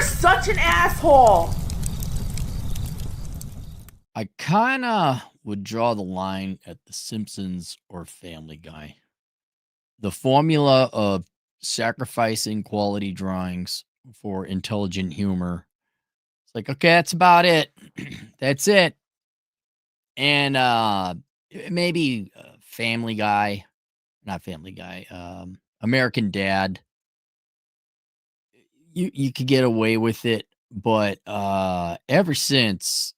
You're such an asshole. I kind of would draw the line at The Simpsons or Family Guy. The formula of sacrificing quality drawings for intelligent humor. It's like, okay, that's about it. That's it. And maybe Family Guy, not Family Guy, American Dad. You could get away with it, but ever since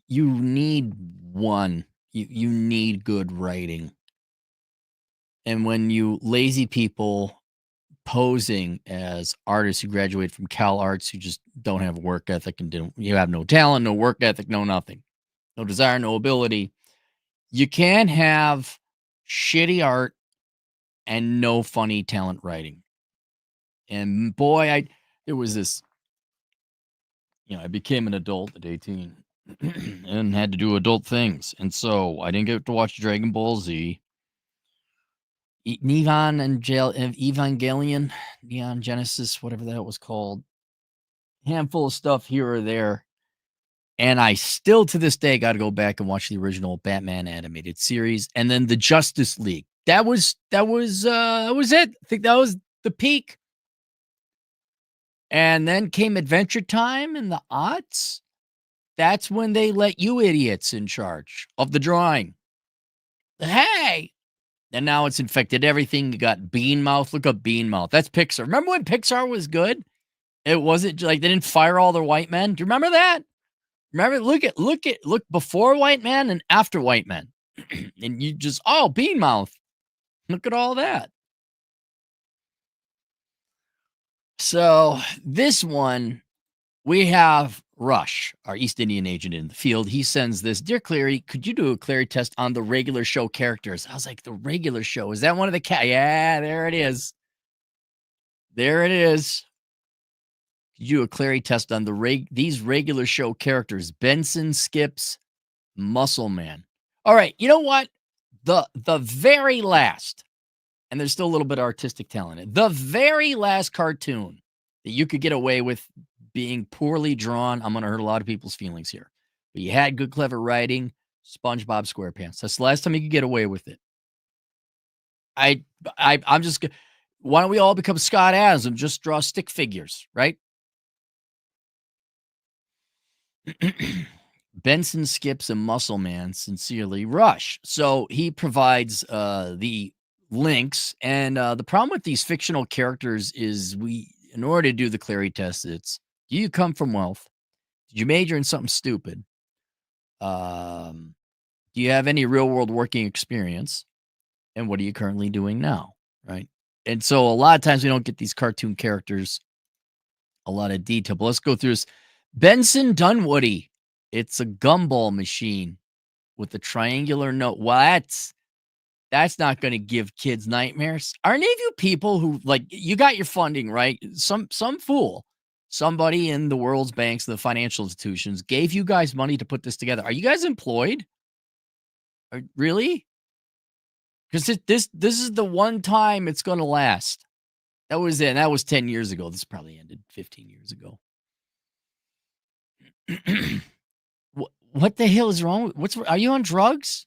you need one, you need good writing. And when you lazy people posing as artists who graduate from Cal Arts who just don't have work ethic and you have no talent, no work ethic, no nothing, no desire, no ability, you can have shitty art and no funny talent writing. And boy, there was this, I became an adult at 18 and had to do adult things. And so I didn't get to watch Dragon Ball Z. Evangelion, Neon Genesis, whatever that was called. Handful of stuff here or there. And I still to this day got to go back and watch the original Batman animated series and then the Justice League. That was it. I think that was the peak. And then came Adventure Time and the aughts. That's when they let you idiots in charge of the drawing. Hey, and now it's infected everything. You got Bean Mouth. Look up Bean Mouth. That's Pixar. Remember when Pixar was good? It wasn't like they didn't fire all their white men. Do you remember that? Remember, look before white men and after white men. And you just, Bean Mouth. Look at all that. So this one, we have Rush, our East Indian agent in the field. He sends this, Dear Clarey, could you do a Clarey test on the regular show characters? I was like, the regular show, is that one of the Yeah, there it is. There it is. Could you do a Clarey test on these regular show characters? Benson, Skips, Muscle Man. All right, you know what? The very last, and there's still a little bit of artistic talent in it, the very last cartoon that you could get away with being poorly drawn, I'm going to hurt a lot of people's feelings here, but you had good, clever writing, SpongeBob SquarePants. That's the last time you could get away with it. I'm just, why don't we all become Scott Adams and just draw stick figures, right? Benson, Skips, and Muscle Man, sincerely, Rush. So he provides the links, and the problem with these fictional characters is in order to do the Clarey test, it's, do you come from wealth? Did you major in something stupid? Do you have any real world working experience? And what are you currently doing now? Right. And so a lot of times we don't get these cartoon characters a lot of detail, but let's go through this. Benson Dunwoody. It's a gumball machine with a triangular note. Well, that's not going to give kids nightmares. Are any of you people who, like, you got your funding, right? Some fool, somebody in the world's banks, the financial institutions gave you guys money to put this together. Are you guys employed? Really? Because this is the one time it's going to last. That was it. That was 10 years ago. This probably ended 15 years ago. What the hell is wrong? Are you on drugs?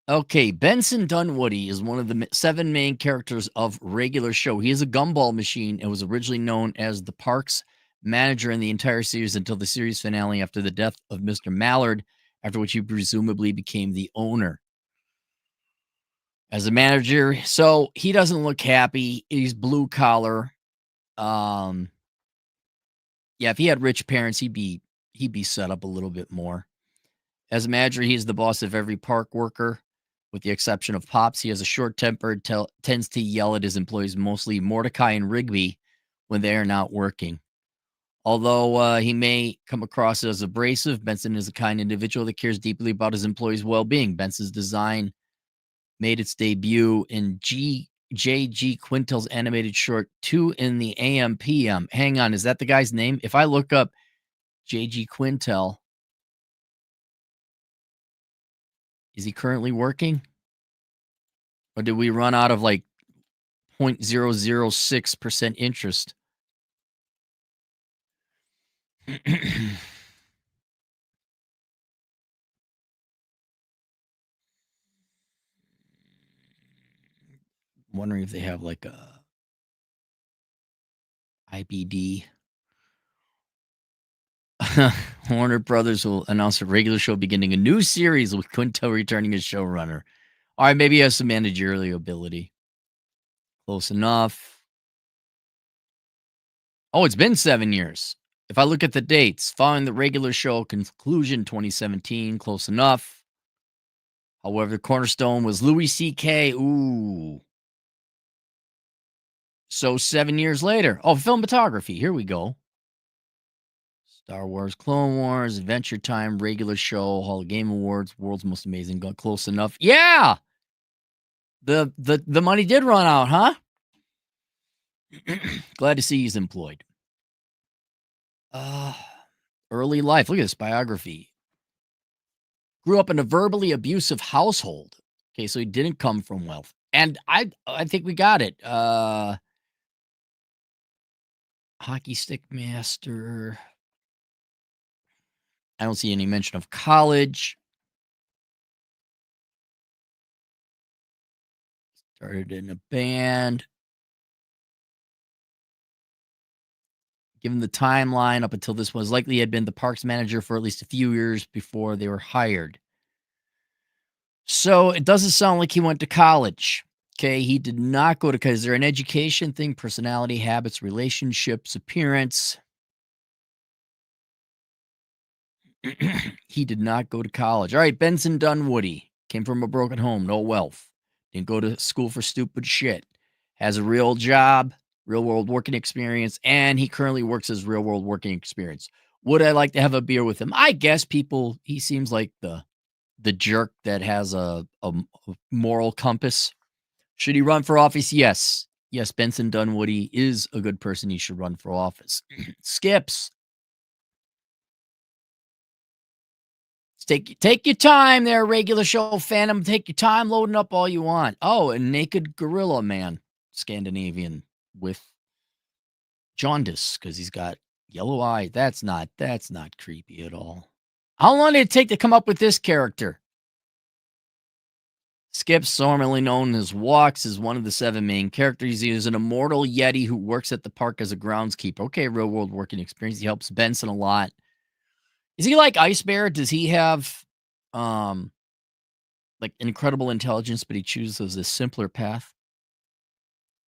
Okay, Benson Dunwoody is one of the 7 main characters of regular show. He is a gumball machine and was originally known as the parks manager in the entire series until the series finale after the death of Mr. Mallard, after which he presumably became the owner. As a manager, so he doesn't look happy. He's blue collar. Yeah, if he had rich parents, he'd be set up a little bit more. As a manager, he's the boss of every park worker, with the exception of Pops. He has a short temper, tends to yell at his employees, mostly Mordecai and Rigby, when they are not working. Although he may come across as abrasive, Benson is a kind individual that cares deeply about his employees' well-being. Benson's design made its debut in J.G. Quintel's animated short 2 in the AM PM. Hang on, is that the guy's name? If I look up J.G. Quintel, is he currently working? Or did we run out of like 0.006% interest? Wondering if they have like a IBD. Warner Brothers will announce a regular show beginning a new series with Quintel returning as showrunner. All right, maybe he has some managerial ability. Close enough. Oh, it's been 7 years. If I look at the dates, following the regular show conclusion 2017, close enough. However, the cornerstone was Louis C.K. Ooh. So 7 years later. Oh, filmography. Here we go. Star Wars, Clone Wars, Adventure Time, regular show, Hall of Game Awards, World's Most Amazing Gun. Close enough. Yeah. The money did run out, huh? Glad to see he's employed. Early life. Look at this biography. Grew up in a verbally abusive household. Okay, so he didn't come from wealth. And I think we got it. Hockey stick master. I don't see any mention of college. Started in a band. Given the timeline up until this was likely had been the parks manager for at least a few years before they were hired. So it doesn't sound like he went to college. Okay, he did not go to college. Is there an education thing, personality, habits, relationships, appearance? He did not go to college. All right, Benson Dunwoody came from a broken home, no wealth. Didn't go to school for stupid shit. Has a real job, real world working experience, and he currently works as real world working experience. Would I like to have a beer with him? I guess he seems like the jerk that has a moral compass. Should he run for office? Yes. Yes, Benson Dunwoody is a good person. He should run for office. Skips. Take your time there, regular show phantom. Take your time loading up all you want. Oh, a naked gorilla man, Scandinavian with jaundice because he's got yellow eye. That's not creepy at all. How long did it take to come up with this character? Skips, formerly known as Walks, is one of the 7 main characters. He is an immortal Yeti who works at the park as a groundskeeper. Okay, real world working experience. He helps Benson a lot. Is he like Ice Bear? Does he have like incredible intelligence, but he chooses a simpler path?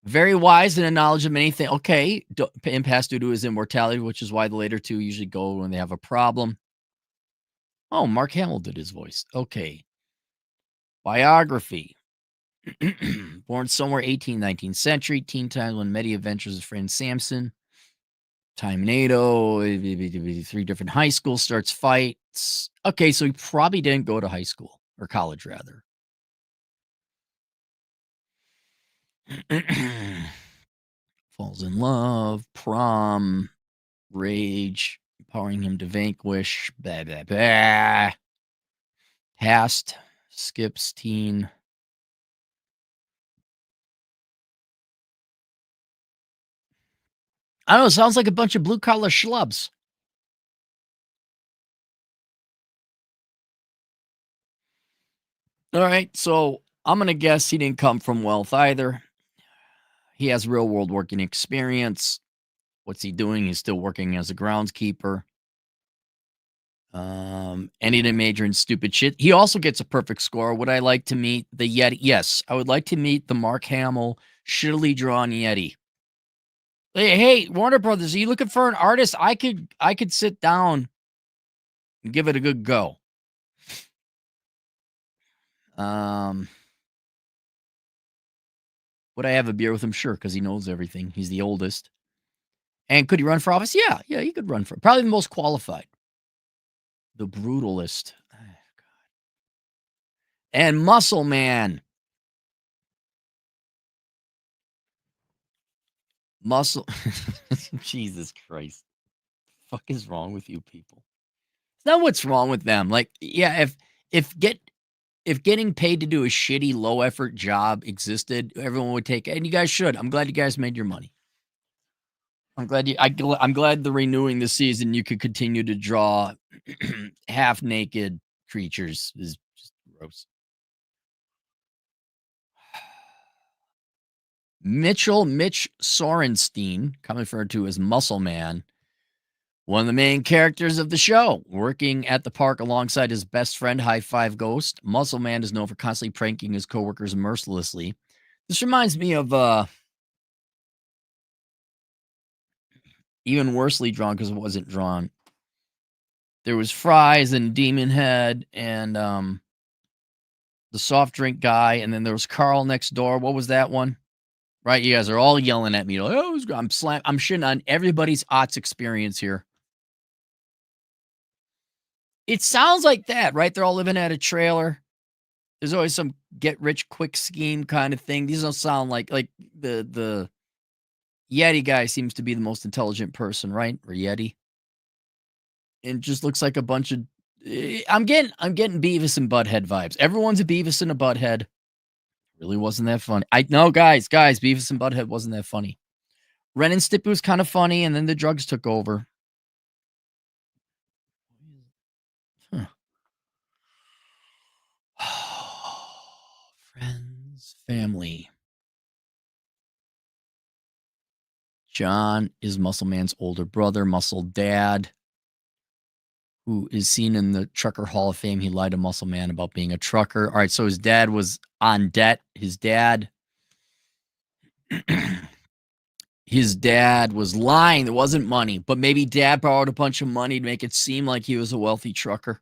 Very wise and a knowledge of many things. Okay, impasse due to his immortality, which is why the later 2 usually go when they have a problem. Oh, Mark Hamill did his voice. Okay. Biography. Born somewhere 18th, 19th century. Teen times when Medi adventures with friend Samson. Time-nado. 3 different high schools. Starts fights. Okay, so he probably didn't go to high school. Or college, rather. Falls in love. Prom. Rage. Empowering him to vanquish. Blah, blah, blah. Past. Skips teen. I don't know. It sounds like a bunch of blue collar schlubs. All right. So I'm going to guess he didn't come from wealth either. He has real world working experience. What's he doing? He's still working as a groundskeeper. And he didn't major in stupid shit. He also gets a perfect score. Would I like to meet the Yeti? Yes, I would like to meet the Mark Hamill shittily drawn Yeti. Hey, Warner Brothers, are you looking for an artist? I could sit down and give it a good go. Would I have a beer with him? Sure, because he knows everything. He's the oldest. And could he run for office? Yeah, he could run for probably the most qualified. The brutalist. Oh, God. And Muscle Man. Muscle. Jesus Christ. Fuck is wrong with you people? It's not what's wrong with them. Like, yeah, if getting paid to do a shitty low effort job existed, everyone would take it. And you guys should. I'm glad you guys made your money. I'm glad the renewing this season you could continue to draw half naked creatures is just gross. Mitch Sorenstein, commonly referred to as Muscle Man, one of the main characters of the show, working at the park alongside his best friend, High Five Ghost. Muscle Man is known for constantly pranking his coworkers mercilessly. This reminds me of even worsely drawn because it wasn't drawn. There was Fries and Demon Head and the soft drink guy, and then there was Carl next door. What was that one? Right, you guys are all yelling at me. Like, oh, I'm shitting on everybody's Ots experience here. It sounds like that, right? They're all living at a trailer. There's always some get rich quick scheme kind of thing. These don't sound like the Yeti guy seems to be the most intelligent person, right? Or Yeti. It just looks like a bunch of I'm getting Beavis and Butthead vibes. Everyone's a Beavis and a Butthead. Really wasn't that funny. I know, guys, Beavis and Butthead wasn't that funny. Ren and Stimpy was kind of funny, and then the drugs took over. Huh. Friends, family. John is Muscle Man's older brother, Muscle Dad, who is seen in the Trucker Hall of Fame. He lied to Muscle Man about being a trucker. All right, so his dad was on debt. His dad was lying. There wasn't money, but maybe dad borrowed a bunch of money to make it seem like he was a wealthy trucker.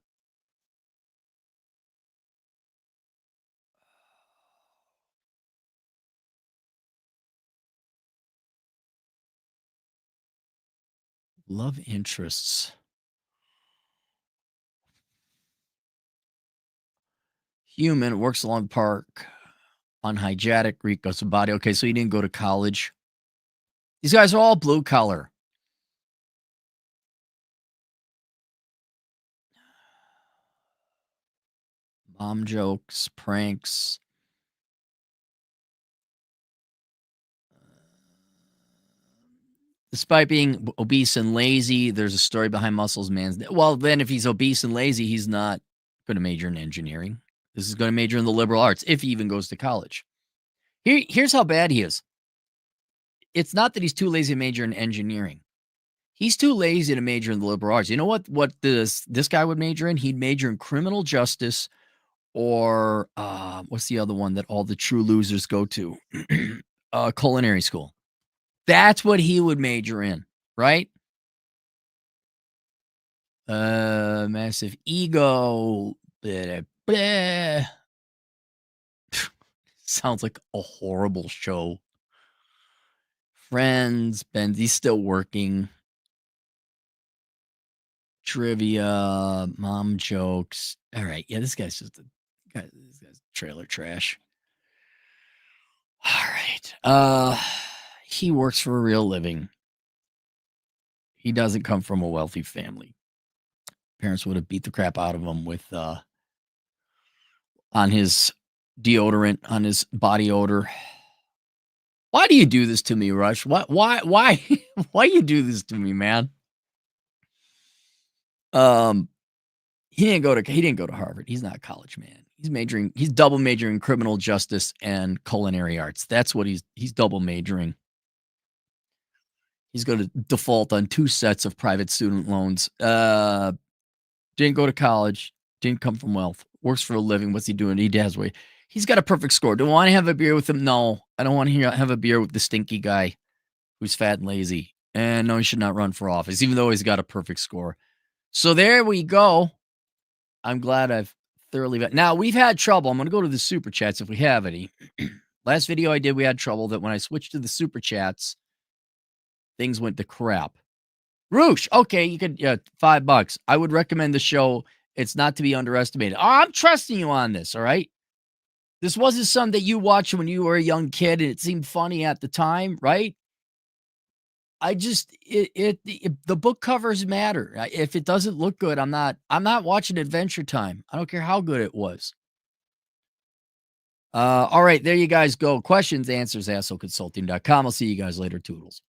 Love interests. Human works along the park. Unhygienic. Rico Sabati. Okay, so he didn't go to college. These guys are all blue collar. Mom jokes, pranks. Despite being obese and lazy, there's a story behind Muscles Man's. Well, then if he's obese and lazy, he's not going to major in engineering. This is going to major in the liberal arts if he even goes to college. Here's how bad he is. It's not that he's too lazy to major in engineering. He's too lazy to major in the liberal arts. You know what this guy would major in? He'd major in criminal justice or what's the other one that all the true losers go to? Culinary school. That's what he would major in, right? Massive ego. Blah, blah. Sounds like a horrible show. Friends, Ben's still working. Trivia, mom jokes. All right, yeah, this guy's trailer trash. All right, he works for a real living. He doesn't come from a wealthy family. Parents would have beat the crap out of him with on his deodorant, on his body odor. Why do you do this to me, Rush? Why why you do this to me, man? He didn't go to Harvard. He's not a college man. He's double majoring in criminal justice and culinary arts. That's what he's double majoring. He's going to default on 2 sets of private student loans. Didn't go to college, didn't come from wealth, works for a living. What's he doing? He does way. He's got a perfect score. Do I want to have a beer with him? No, I don't want to have a beer with the stinky guy who's fat and lazy. And no, he should not run for office, even though he's got a perfect score. So there we go. I'm glad I've thoroughly vet. Now we've had trouble. I'm going to go to the super chats if we have any. Last video I did, we had trouble that when I switched to the super chats, things went to crap. Roosh, okay, you could $5. I would recommend the show. It's not to be underestimated. Oh, I'm trusting you on this, all right? This wasn't something that you watched when you were a young kid and it seemed funny at the time, right? I just the book covers matter. If it doesn't look good, I'm not watching Adventure Time. I don't care how good it was. All right, there you guys go. Questions, answers, assholeconsulting.com. I'll see you guys later. Toodles.